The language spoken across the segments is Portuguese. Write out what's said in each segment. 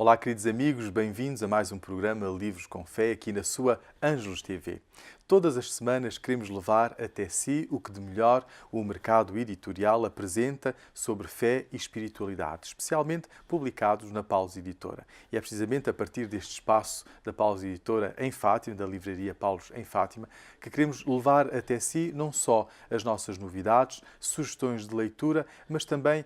Olá, queridos amigos, bem-vindos a mais um programa Livros com Fé aqui na sua Ângelos TV. Todas as semanas queremos levar até si o que de melhor o mercado editorial apresenta sobre fé e espiritualidade, especialmente publicados na Paulus Editora. E é precisamente a partir deste espaço da Paulus Editora em Fátima, da livraria Paulus em Fátima, que queremos levar até si não só as nossas novidades, sugestões de leitura, mas também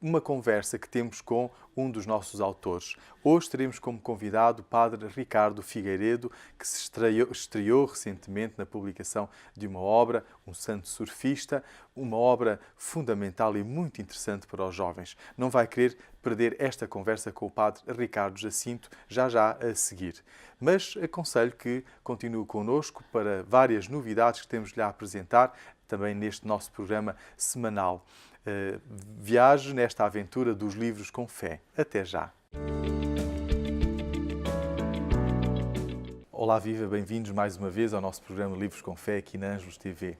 uma conversa que temos com um dos nossos autores. Hoje teremos como convidado o Padre Ricardo Figueiredo, que se estreou recentemente na publicação de uma obra, Um Santo Surfista, uma obra fundamental e muito interessante para os jovens. Não vai querer perder esta conversa com o Padre Ricardo Jacinto já a seguir. Mas aconselho que continue connosco para várias novidades que temos-lhe a apresentar, também neste nosso programa semanal. Viaje nesta aventura dos livros com fé. Até já! Olá, viva! Bem-vindos mais uma vez ao nosso programa Livros com Fé aqui na Ângelos TV.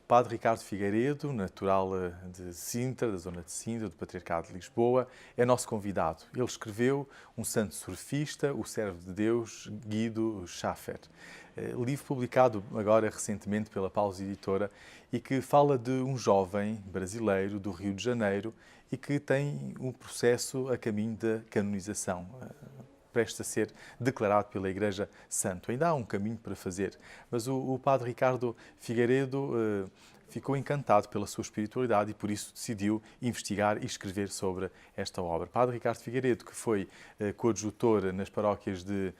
O Padre Ricardo Figueiredo, natural de Sintra, da zona de Sintra, do Patriarcado de Lisboa, é nosso convidado. Ele escreveu Um Santo Surfista, o servo de Deus, Guido Schaffer. Livro publicado agora recentemente pela Paulus Editora e que fala de um jovem brasileiro do Rio de Janeiro e que tem um processo a caminho da canonização, prestes a ser declarado pela Igreja Santo. Ainda há um caminho para fazer, mas o Padre Ricardo Figueiredo ficou encantado pela sua espiritualidade e por isso decidiu investigar e escrever sobre esta obra. Padre Ricardo Figueiredo, que foi coadjutor nas paróquias de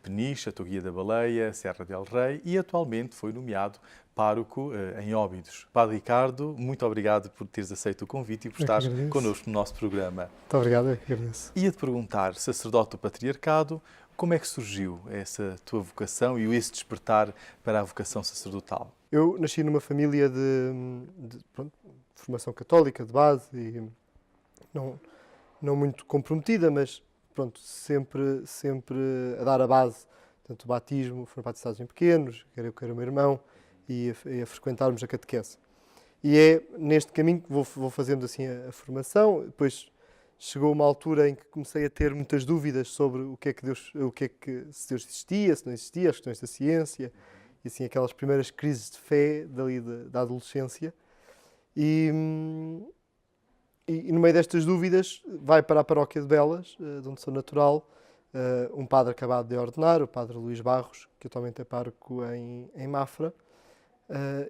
Peniche, Toguia da Baleia, Serra del Rei e atualmente foi nomeado pároco em Óbidos. Padre Ricardo, muito obrigado por teres aceito o convite e por estares connosco no nosso programa. Muito obrigado, eu que agradeço. Ia-te perguntar, sacerdote do Patriarcado, como é que surgiu essa tua vocação e esse despertar para a vocação sacerdotal? Eu nasci numa família de formação católica, de base, e não muito comprometida, mas pronto, sempre a dar a base. Portanto, o batismo, foram batizados em pequenos, quer eu, quer o meu irmão, e a frequentarmos a catequese. E é neste caminho que vou fazendo assim a formação. Depois chegou uma altura em que comecei a ter muitas dúvidas sobre se Deus existia, se não existia, as questões da ciência, e assim aquelas primeiras crises de fé da adolescência. E no meio destas dúvidas vai para a paróquia de Belas, de onde sou natural, um padre acabado de ordenar, o padre Luís Barros, que atualmente é pároco em Mafra,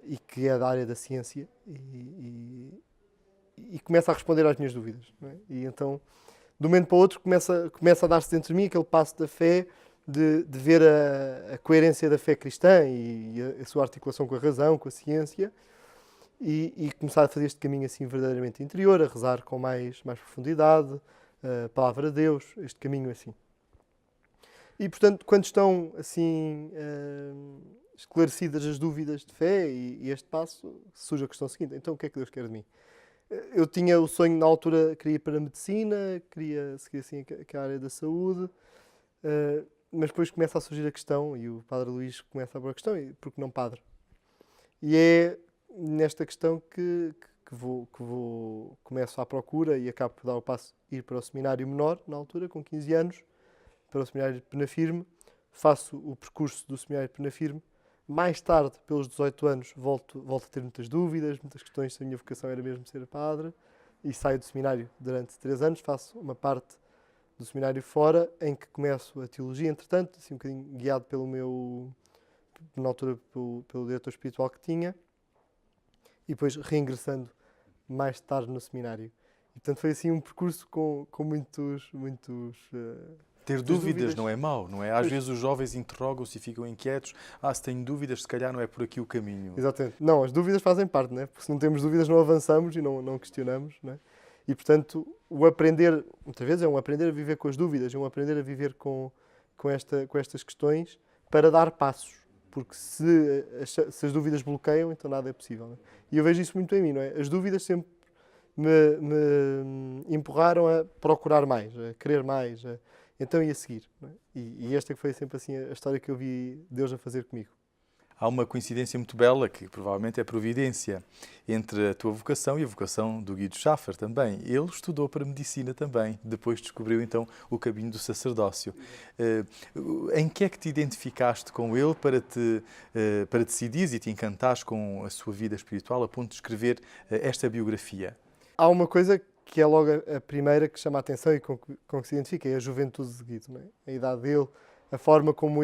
e que é da área da ciência, e começa a responder às minhas dúvidas. Não é? E então, de um momento para o outro, começa a dar-se dentro de mim aquele passo da fé, de ver a coerência da fé cristã e a sua articulação com a razão, com a ciência, e começar a fazer este caminho assim verdadeiramente interior, a rezar com mais profundidade, a palavra de Deus, este caminho assim. E, portanto, quando estão assim esclarecidas as dúvidas de fé e este passo, surge a questão seguinte: então o que é que Deus quer de mim? Eu tinha o sonho, na altura, queria ir para a medicina, queria seguir assim a área da saúde, mas depois começa a surgir a questão, e o Padre Luís começa a pôr a questão, e por que não padre? E é nesta questão que começo à procura e acabo por dar o passo ir para o seminário menor, na altura, com 15 anos, para o seminário de Penafirme, faço o percurso do seminário de Penafirme. Mais tarde, pelos 18 anos, volto a ter muitas dúvidas, muitas questões se a minha vocação era mesmo ser padre, e saio do seminário durante 3 anos, faço uma parte do seminário fora, em que começo a teologia, entretanto, assim um bocadinho guiado na altura, pelo diretor espiritual que tinha, e depois reingressando mais tarde no seminário. E, portanto, foi assim um percurso com muitos ter dúvidas não é mau, não é? Às vezes os jovens interrogam-se e ficam inquietos. Se tenho dúvidas, se calhar não é por aqui o caminho. Exatamente. Não, as dúvidas fazem parte, não é? Porque se não temos dúvidas não avançamos e não questionamos, não é? E, portanto, o aprender, muitas vezes é um aprender a viver com as dúvidas, é um aprender a viver com estas questões para dar passos. Porque se as dúvidas bloqueiam, então nada é possível. Não é? E eu vejo isso muito em mim, não é? As dúvidas sempre me empurraram a procurar mais, a querer mais, então ia seguir. Não é? E esta que foi sempre assim a história que eu vi Deus a fazer comigo. Há uma coincidência muito bela, que provavelmente é providência, entre a tua vocação e a vocação do Guido Schaffer também. Ele estudou para medicina também, depois descobriu então o caminho do sacerdócio. Em que é que te identificaste com ele para decidires e te encantares com a sua vida espiritual a ponto de escrever esta biografia? Há uma coisa que é logo a primeira que chama a atenção e com que se identifica, é a juventude de Guido, não é? A idade dele, a forma como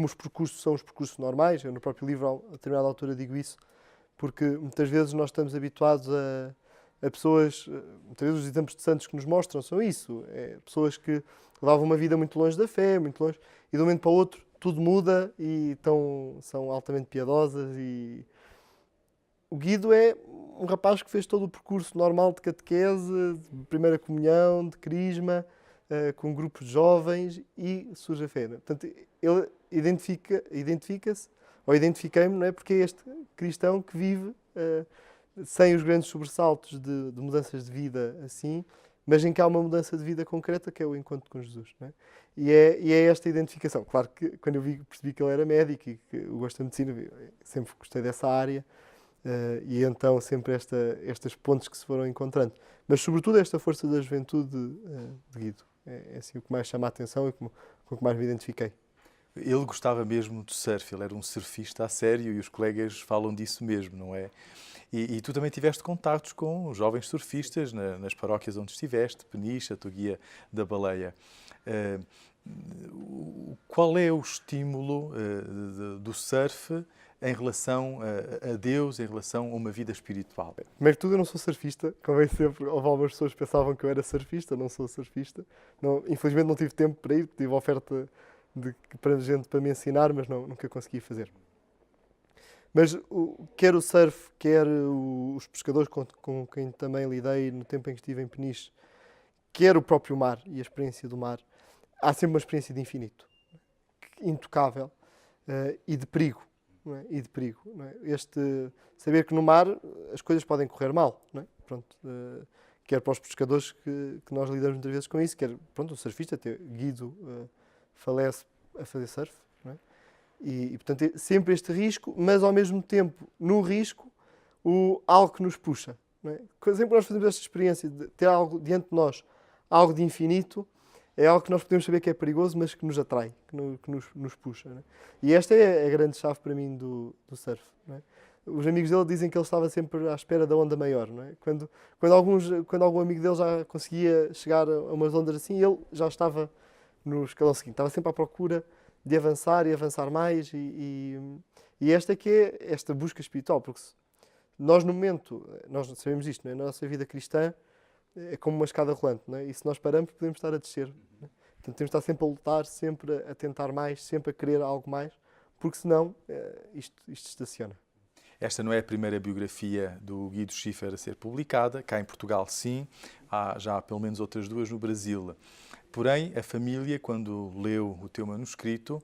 os percursos são os percursos normais. Eu no próprio livro, a determinada altura, digo isso, porque muitas vezes nós estamos habituados a pessoas, muitas vezes os exemplos de santos que nos mostram são isso, pessoas que levavam uma vida muito longe da fé, muito longe, e de um momento para o outro tudo muda e são altamente piedosas. E o Guido é um rapaz que fez todo o percurso normal de catequese, de primeira comunhão, de crisma, com grupos de jovens, e surge a fé. Portanto, ele identifica-se, ou identifiquei-me, não é? Porque é este cristão que vive sem os grandes sobressaltos de mudanças de vida assim, mas em que há uma mudança de vida concreta, que é o encontro com Jesus. Não é? E é esta identificação. Claro que quando eu percebi que ele era médico e que eu gosto de medicina, sempre gostei dessa área, e então sempre estas pontes que se foram encontrando. Mas sobretudo esta força da juventude de Guido. É assim o que mais chama a atenção e com o que mais me identifiquei. Ele gostava mesmo do surf, ele era um surfista a sério e os colegas falam disso mesmo, não é? E tu também tiveste contactos com jovens surfistas nas paróquias onde estiveste, Peniche, a Toguia da Baleia. Qual é o estímulo do surf em relação a Deus, em relação a uma vida espiritual? Primeiro que tudo, eu não sou surfista. Convém sempre, houve algumas pessoas que pensavam que eu era surfista, não sou surfista. Não, infelizmente não tive tempo para ir, tive oferta para gente para me ensinar, mas nunca consegui fazer. Mas quer o surf, quer os pescadores com quem também lidei no tempo em que estive em Peniche, quer o próprio mar e a experiência do mar, há sempre uma experiência de infinito, intocável, e de perigo. Não é? E de perigo. Não é? Saber que no mar as coisas podem correr mal. Não é? Pronto, quer para os pescadores que nós lidamos muitas vezes com isso, quer o surfista, até Guido falece a fazer surf. Não é? E portanto, sempre este risco, mas ao mesmo tempo, no risco, algo que nos puxa. Não é? Sempre que nós fazemos esta experiência de ter algo diante de nós, algo de infinito, é algo que nós podemos saber que é perigoso, mas que nos atrai, que nos puxa. Não é? E esta é a grande chave para mim do surf. Não é? Os amigos dele dizem que ele estava sempre à espera da onda maior. Não é? Quando algum amigo dele já conseguia chegar a umas ondas assim, ele já estava no escalão seguinte. Estava sempre à procura de avançar e avançar mais. E esta que é esta busca espiritual. Porque nós, no momento, nós sabemos isto, não é? Na nossa vida cristã, é como uma escada rolante, não é? E se nós paramos, podemos estar a descer. Não é? Portanto, temos de estar sempre a lutar, sempre a tentar mais, sempre a querer algo mais, porque senão isto estaciona. Esta não é a primeira biografia do Guido Schiffer a ser publicada. Cá em Portugal, sim. Há já pelo menos outras duas no Brasil. Porém, a família, quando leu o teu manuscrito,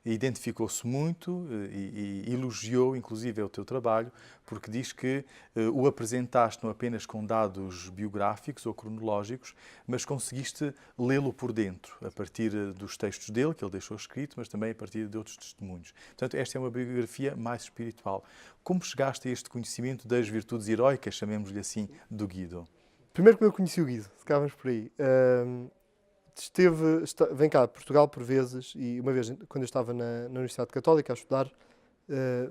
identificou-se muito e elogiou, inclusive, o teu trabalho, porque diz que o apresentaste não apenas com dados biográficos ou cronológicos, mas conseguiste lê-lo por dentro, a partir dos textos dele, que ele deixou escrito, mas também a partir de outros testemunhos. Portanto, esta é uma biografia mais espiritual. Como chegaste a este conhecimento das virtudes heroicas, chamemos-lhe assim, do Guido? Primeiro que eu conheci o Guido, se cá vamos por aí. Vem cá a Portugal por vezes, e uma vez, quando eu estava na Universidade Católica a estudar,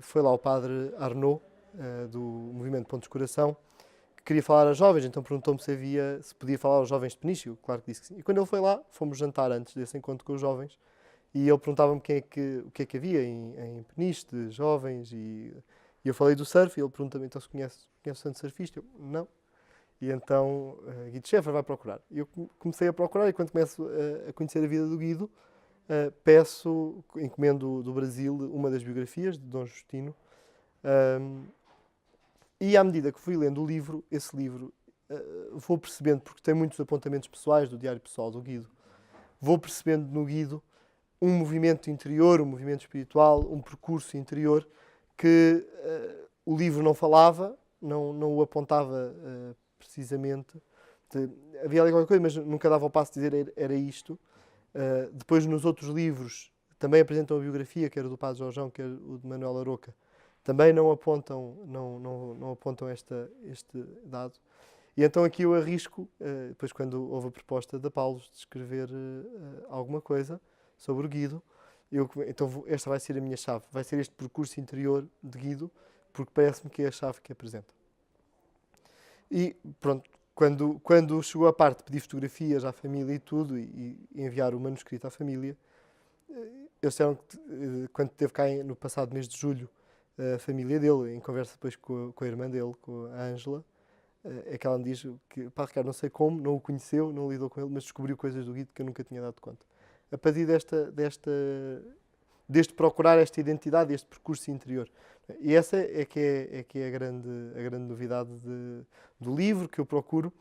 foi lá o padre Arnaud, do Movimento Pontos de Coração, que queria falar aos jovens, então perguntou-me se podia falar aos jovens de Peniche. Eu, claro que disse que sim. E quando ele foi lá, fomos jantar antes desse encontro com os jovens, e ele perguntava-me o que é que havia em Peniche de jovens, e eu falei do surf, e ele pergunta-me, então se conhece o santo surfista? Eu, não. E então Guido Schiffer vai procurar. E eu comecei a procurar, e quando começo a conhecer a vida do Guido, encomendo do Brasil uma das biografias de Dom Justino, e à medida que fui lendo o livro, esse livro, vou percebendo, porque tem muitos apontamentos pessoais do diário pessoal do Guido, vou percebendo no Guido um movimento interior, um movimento espiritual, um percurso interior que o livro não falava, não o apontava precisamente. Havia ali qualquer coisa, mas nunca dava o passo de dizer era isto. Depois, nos outros livros, também apresentam a biografia, quer o do Padre Jorjão, quer o de Manuel Aroca, também não apontam, não apontam este dado. E então aqui eu arrisco, depois quando houve a proposta da Paulo de escrever alguma coisa sobre o Guido, então esta vai ser a minha chave, vai ser este percurso interior de Guido, porque parece-me que é a chave que apresenta. E pronto, quando chegou a parte de pedir fotografias à família e tudo, e enviar o manuscrito à família, eles disseram que quando esteve cá no passado mês de julho, a família dele, em conversa depois com a irmã dele, com a Ângela, é que ela me diz que, pá, Ricardo, não sei como, não o conheceu, não lidou com ele, mas descobriu coisas do Guido que eu nunca tinha dado conta. A partir deste procurar esta identidade, este percurso interior. E essa é que é a grande novidade do livro que eu procuro,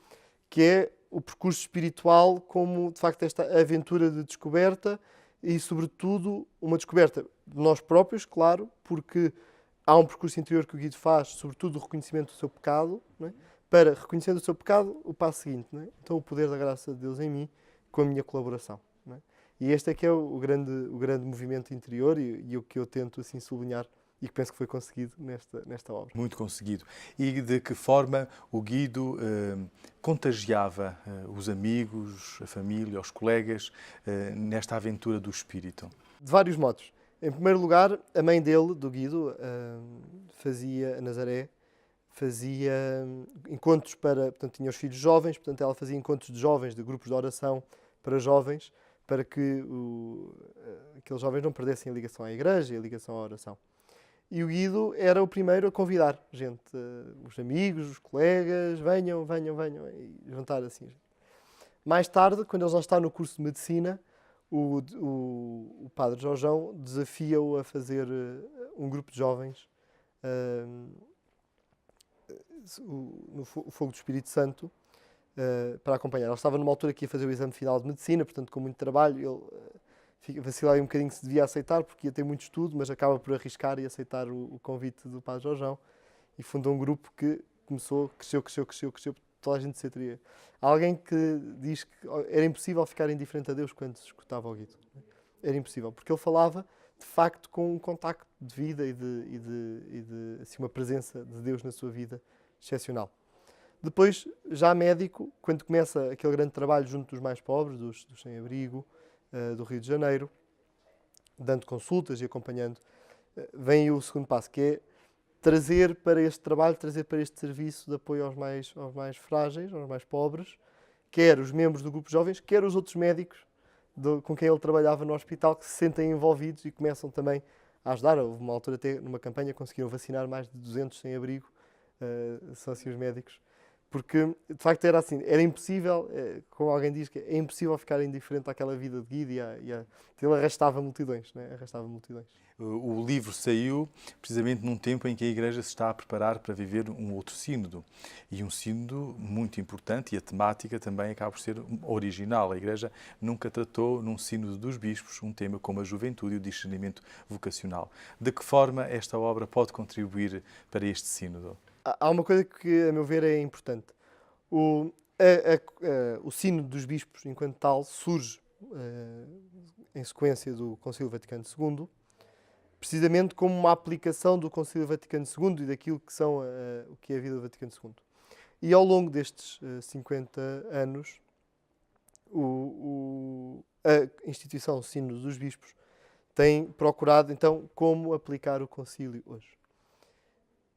que é o percurso espiritual como, de facto, esta aventura de descoberta e, sobretudo, uma descoberta de nós próprios, claro, porque há um percurso interior que o Guido faz, sobretudo o reconhecimento do seu pecado, não é? Para, reconhecendo o seu pecado, o passo seguinte, não é? Então o poder da graça de Deus em mim, com a minha colaboração. Não é? E este é que é o grande movimento interior e o que eu tento assim sublinhar e que penso que foi conseguido nesta obra. Muito conseguido. E de que forma o Guido contagiava os amigos, a família, os colegas nesta aventura do espírito? De vários modos. Em primeiro lugar, a mãe dele, do Guido, a Nazaré, fazia encontros portanto, tinha os filhos jovens, portanto, ela fazia encontros de jovens, de grupos de oração para jovens, para que aqueles jovens não perdessem a ligação à igreja e a ligação à oração. E o Guido era o primeiro a convidar gente, os amigos, os colegas, venham, e juntar assim. Mais tarde, quando ele já está no curso de medicina, o padre Jorjão desafia-o a fazer um grupo de jovens no Fogo do Espírito Santo para acompanhar. Ele estava numa altura que ia fazer o exame final de medicina, portanto com muito trabalho, ele vacilava um bocadinho se devia aceitar, porque ia ter muito estudo, mas acaba por arriscar e aceitar o convite do padre Jorjão e fundou um grupo que cresceu, toda a gente se atria. Há alguém que diz que era impossível ficar indiferente a Deus quando se escutava o Guido. Era impossível, porque ele falava de facto com um contacto de vida e de assim, uma presença de Deus na sua vida excepcional. Depois, já médico, quando começa aquele grande trabalho junto dos mais pobres, dos sem-abrigo, do Rio de Janeiro, dando consultas e acompanhando, vem o segundo passo, que é trazer para este trabalho, trazer para este serviço de apoio aos mais frágeis, aos mais pobres, quer os membros do grupo de jovens, quer os outros médicos com quem ele trabalhava no hospital, que se sentem envolvidos e começam também a ajudar. Houve uma altura, até numa campanha, conseguiram vacinar mais de 200 sem-abrigo, são assim os médicos, porque de facto era assim, era impossível, como alguém diz, que é impossível ficar indiferente àquela vida de Guido ele arrastava multidões, né? Arrastava multidões. O livro saiu precisamente num tempo em que a Igreja se está a preparar para viver um outro sínodo. E um sínodo muito importante, e a temática também acaba por ser original. A Igreja nunca tratou num sínodo dos bispos um tema como a juventude e o discernimento vocacional. De que forma esta obra pode contribuir para este sínodo? Há uma coisa que, a meu ver, é importante. O sínodo dos bispos, enquanto tal, surge em sequência do Concílio Vaticano II, precisamente como uma aplicação do Concílio Vaticano II e daquilo que são o que é a vida do Vaticano II. E ao longo destes 50 anos, a instituição Sínodo dos Bispos tem procurado, então, como aplicar o concílio hoje.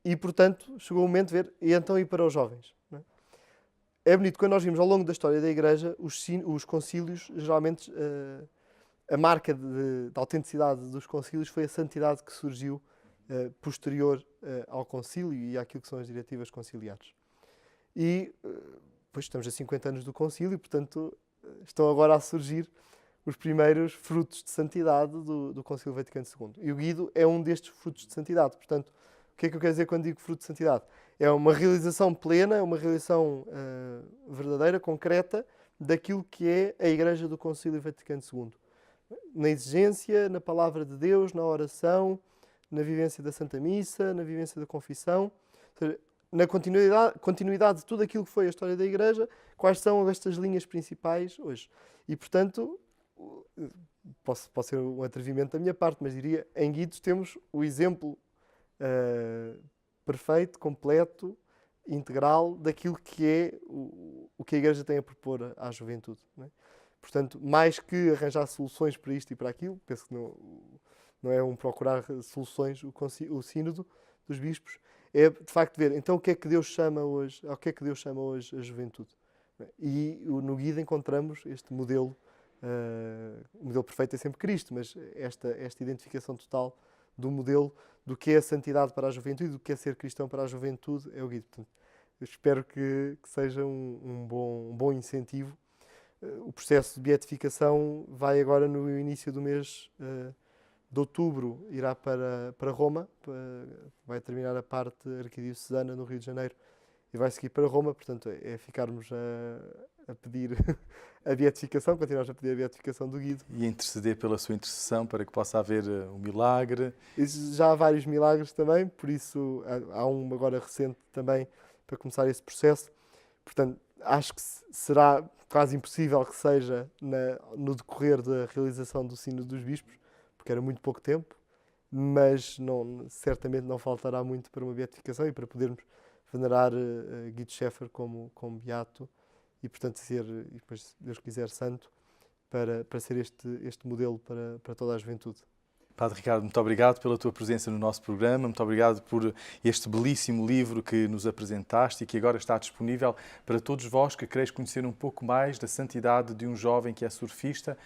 E, portanto, chegou o momento de ver, e então ir para os jovens. Não é? É bonito, quando nós vimos ao longo da história da Igreja, os concílios, geralmente, a marca da autenticidade dos concílios foi a santidade que surgiu posterior ao concílio e àquilo que são as diretivas conciliares. E, pois, estamos a 50 anos do concílio, portanto, estão agora a surgir os primeiros frutos de santidade do Concílio Vaticano II. E o Guido é um destes frutos de santidade. Portanto, o que é que eu quero dizer quando digo fruto de santidade? É uma realização plena, uma realização verdadeira, concreta, daquilo que é a Igreja do Concílio Vaticano II. Na exigência, na palavra de Deus, na oração, na vivência da Santa Missa, na vivência da confissão, ou seja, na continuidade de tudo aquilo que foi a história da Igreja, quais são estas linhas principais hoje. E, portanto, pode ser um atrevimento da minha parte, mas diria, em Guido temos o exemplo perfeito, completo, integral daquilo que é o que a Igreja tem a propor à juventude. Não é? Portanto, mais que arranjar soluções para isto e para aquilo, penso que não é procurar soluções, o sínodo dos bispos, é de facto ver então o que é que Deus chama hoje, ao que é que Deus chama hoje a juventude. E no Guida encontramos este modelo, o modelo perfeito é sempre Cristo, mas esta identificação total do modelo do que é a santidade para a juventude, do que é ser cristão para a juventude, é o Guida. Portanto, eu espero que seja um bom incentivo. O processo de beatificação vai agora no início do mês de outubro, irá para Roma, vai terminar a parte arquidiocesana no Rio de Janeiro e vai seguir para Roma, portanto é ficarmos a pedir a beatificação, continuarmos a pedir a beatificação do Guido. E interceder pela sua intercessão para que possa haver um milagre. Já há vários milagres também, por isso há um agora recente também para começar esse processo. Portanto, acho que será quase impossível que seja no decorrer da realização do Sínodo dos Bispos, porque era muito pouco tempo, mas certamente não faltará muito para uma beatificação e para podermos venerar Guido Schäfer como beato e, portanto, ser, e depois, se Deus quiser, santo, para ser este modelo para toda a juventude. Padre Ricardo, muito obrigado pela tua presença no nosso programa, muito obrigado por este belíssimo livro que nos apresentaste e que agora está disponível para todos vós que quereis conhecer um pouco mais da santidade de um jovem que é surfista,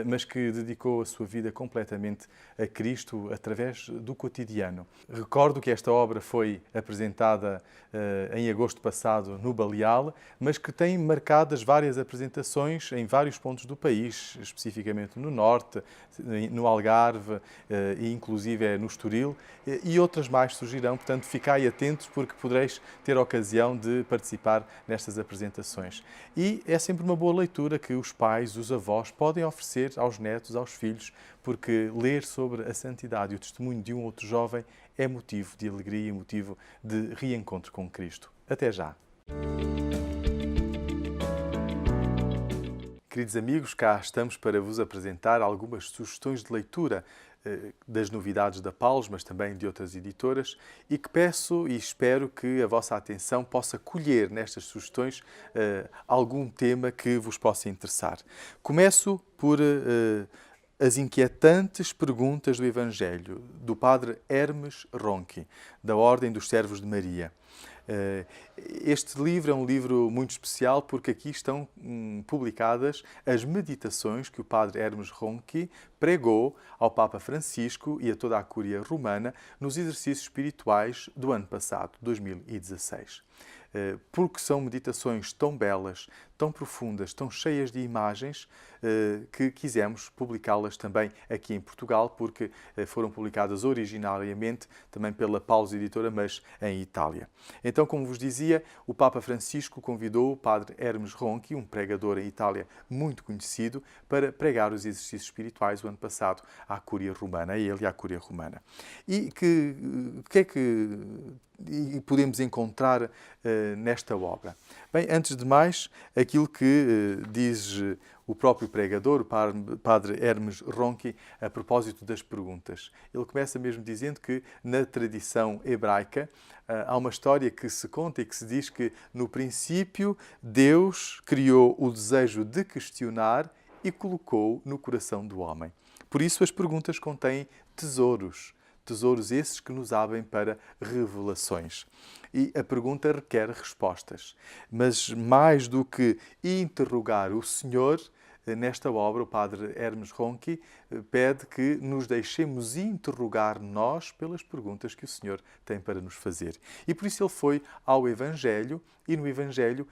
mas que dedicou a sua vida completamente a Cristo através do cotidiano. Recordo que esta obra foi apresentada em agosto passado no Baleal, mas que tem marcadas várias apresentações em vários pontos do país, especificamente no Norte, no Algarve, e inclusive no Estoril, e outras mais surgirão, portanto ficai atentos porque podereis ter a ocasião de participar nestas apresentações. E é sempre uma boa leitura que os pais, os avós podem oferecer aos netos, aos filhos, porque ler sobre a santidade e o testemunho de um outro jovem é motivo de alegria e motivo de reencontro com Cristo. Até já! Queridos amigos, cá estamos para vos apresentar algumas sugestões de leitura das novidades da Paulus, mas também de outras editoras, e que peço e espero que a vossa atenção possa colher nestas sugestões algum tema que vos possa interessar. Começo por as inquietantes perguntas do Evangelho, do padre Hermes Ronchi, da Ordem dos Servos de Maria. Este livro é um livro muito especial porque aqui estão publicadas as meditações que o padre Hermes Ronchi pregou ao Papa Francisco e a toda a Cúria Romana nos exercícios espirituais do ano passado, 2016. Porque são meditações tão belas, tão profundas, tão cheias de imagens, que quisemos publicá-las também aqui em Portugal, porque foram publicadas originariamente também pela Paulus Editora, mas em Itália. Então, como vos dizia, o Papa Francisco convidou o padre Hermes Ronchi, um pregador em Itália muito conhecido, para pregar os exercícios espirituais o ano passado à Cúria Romana, a ele e à Cúria Romana. E o que é que podemos encontrar nesta obra? Bem, antes de mais, aquilo que diz o próprio pregador, o padre Hermes Ronchi, a propósito das perguntas. Ele começa mesmo dizendo que na tradição hebraica há uma história que se conta e que se diz que no princípio Deus criou o desejo de questionar e colocou no coração do homem. Por isso as perguntas contêm tesouros. Tesouros esses que nos abrem para revelações. E a pergunta requer respostas. Mas mais do que interrogar o Senhor, nesta obra, o padre Hermes Ronchi pede que nos deixemos interrogar nós pelas perguntas que o Senhor tem para nos fazer. E por isso ele foi ao Evangelho e no Evangelho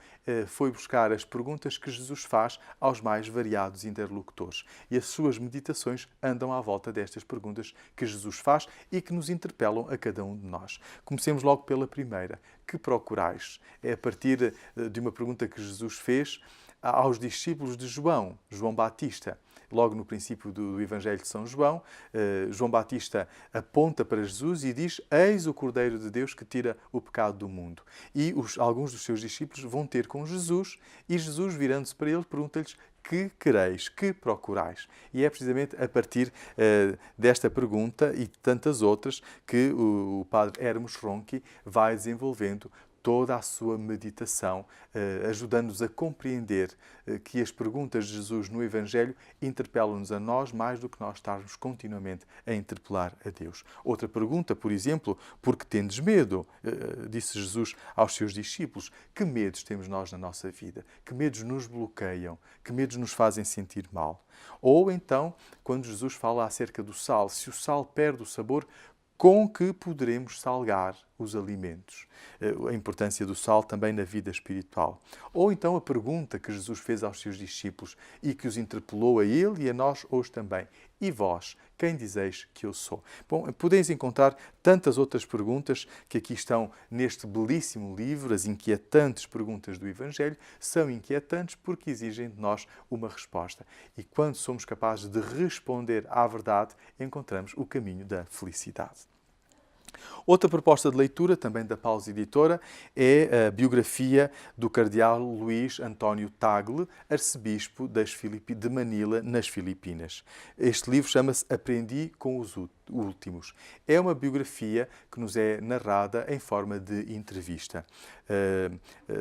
foi buscar as perguntas que Jesus faz aos mais variados interlocutores. E as suas meditações andam à volta destas perguntas que Jesus faz e que nos interpelam a cada um de nós. Comecemos logo pela primeira. Que procurais? É a partir de uma pergunta que Jesus fez aos discípulos de João Batista. Logo no princípio do Evangelho de São João, João Batista aponta para Jesus e diz: eis o Cordeiro de Deus que tira o pecado do mundo. E alguns dos seus discípulos vão ter com Jesus e Jesus, virando-se para eles, pergunta-lhes: que quereis, que procurais? E é precisamente a partir desta pergunta e tantas outras que o padre Hermos Ronchi vai desenvolvendo toda a sua meditação, ajudando-nos a compreender que as perguntas de Jesus no Evangelho interpelam-nos a nós mais do que nós estarmos continuamente a interpelar a Deus. Outra pergunta, por exemplo, por que tendes medo? Disse Jesus aos seus discípulos. Que medos temos nós na nossa vida? Que medos nos bloqueiam? Que medos nos fazem sentir mal? Ou então, quando Jesus fala acerca do sal, se o sal perde o sabor, com que poderemos salgar os alimentos? A importância do sal também na vida espiritual. Ou então a pergunta que Jesus fez aos seus discípulos e que os interpelou a ele e a nós hoje também. E vós, quem dizeis que eu sou? Bom, podeis encontrar tantas outras perguntas que aqui estão neste belíssimo livro. As inquietantes perguntas do Evangelho são inquietantes porque exigem de nós uma resposta. E quando somos capazes de responder à verdade, encontramos o caminho da felicidade. Outra proposta de leitura, também da Paulus Editora, é a biografia do cardeal Luís António Tagle, arcebispo de Manila, nas Filipinas. Este livro chama-se Aprendi com os Últimos. É uma biografia que nos é narrada em forma de entrevista.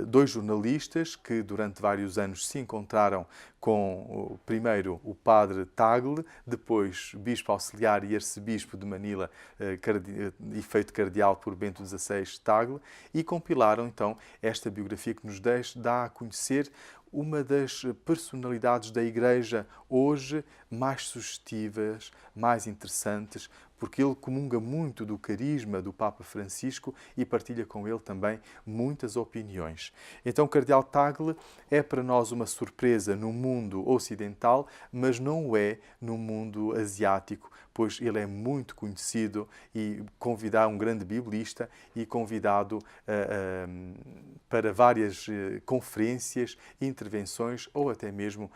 Dois jornalistas que durante vários anos se encontraram com, primeiro, o padre Tagle, depois bispo auxiliar e arcebispo de Manila, e feito cardeal por Bento XVI Tagle, e compilaram então esta biografia que nos dá a conhecer uma das personalidades da Igreja hoje mais sugestivas, mais interessantes, porque ele comunga muito do carisma do Papa Francisco e partilha com ele também muitas opiniões. Então, o cardeal Tagle é para nós uma surpresa no mundo ocidental, mas não o é no mundo asiático, pois ele é muito conhecido e convidado, um grande biblista, e convidado para várias conferências, intervenções ou até mesmo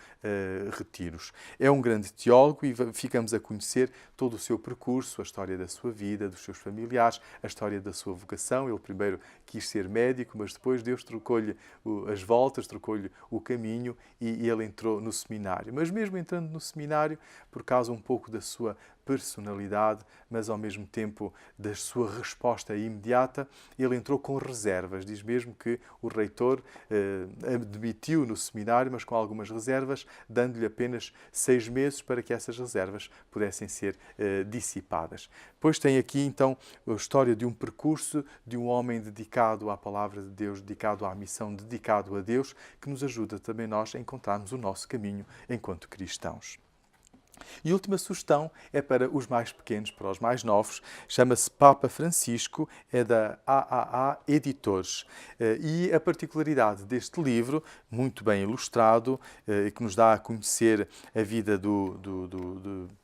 retiros. É um grande teólogo e ficamos a conhecer todo o seu percurso, a história da sua vida, dos seus familiares, a história da sua vocação. Ele primeiro quis ser médico, mas depois Deus trocou-lhe as voltas, trocou-lhe o caminho e ele entrou no seminário. Mas mesmo entrando no seminário, por causa um pouco da sua personalidade, mas ao mesmo tempo da sua resposta imediata, ele entrou com reservas. Diz mesmo que o reitor admitiu no seminário, mas com algumas reservas, dando-lhe apenas 6 meses para que essas reservas pudessem ser dissipadas. Depois tem aqui então a história de um percurso de um homem dedicado à palavra de Deus, dedicado à missão, dedicado a Deus, que nos ajuda também nós a encontrarmos o nosso caminho enquanto cristãos. E a última sugestão é para os mais pequenos, para os mais novos. Chama-se Papa Francisco, é da AAA Editores. E a particularidade deste livro, muito bem ilustrado, que nos dá a conhecer a vida de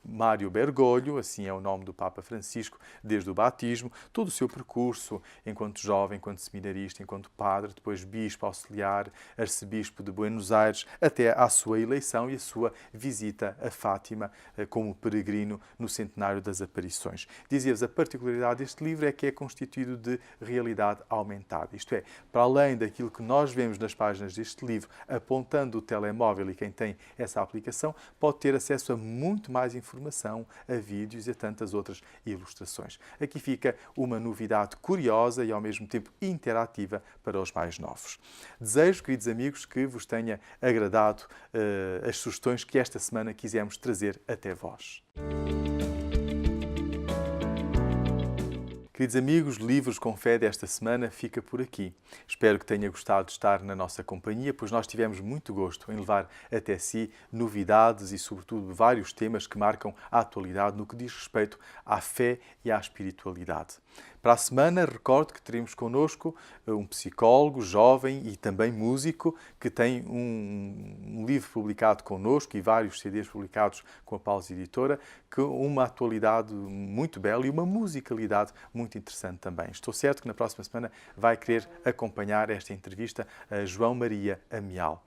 Mário Bergoglio, assim é o nome do Papa Francisco, desde o batismo, todo o seu percurso enquanto jovem, enquanto seminarista, enquanto padre, depois bispo auxiliar, arcebispo de Buenos Aires, até à sua eleição e a sua visita a Fátima como peregrino no centenário das aparições. Dizia-vos, a particularidade deste livro é que é constituído de realidade aumentada. Isto é, para além daquilo que nós vemos nas páginas deste livro, apontando o telemóvel, e quem tem essa aplicação pode ter acesso a muito mais informação, a vídeos e a tantas outras ilustrações. Aqui fica uma novidade curiosa e ao mesmo tempo interativa para os mais novos. Desejo, queridos amigos, que vos tenha agradado as sugestões que esta semana quisemos trazer até vós. Queridos amigos, Livros com Fé desta semana fica por aqui. Espero que tenha gostado de estar na nossa companhia, pois nós tivemos muito gosto em levar até si novidades e, sobretudo, vários temas que marcam a atualidade no que diz respeito à fé e à espiritualidade. Para a semana, recordo que teremos connosco um psicólogo, jovem e também músico, que tem um livro publicado connosco e vários CDs publicados com a Paulus Editora, com uma atualidade muito bela e uma musicalidade muito interessante também. Estou certo que na próxima semana vai querer acompanhar esta entrevista a João Maria Amial.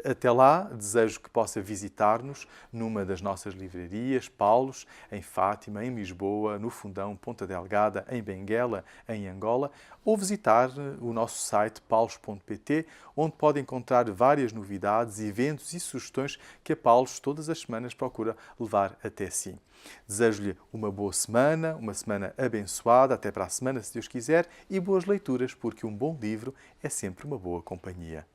Até lá, desejo que possa visitar-nos numa das nossas livrarias, Paulos, em Fátima, em Lisboa, no Fundão, Ponta Delgada, em Benguela, em Angola, ou visitar o nosso site paulos.pt, onde pode encontrar várias novidades, eventos e sugestões que a Paulos todas as semanas procura levar até si. Desejo-lhe uma boa semana, uma semana abençoada, até para a semana, se Deus quiser, e boas leituras, porque um bom livro é sempre uma boa companhia.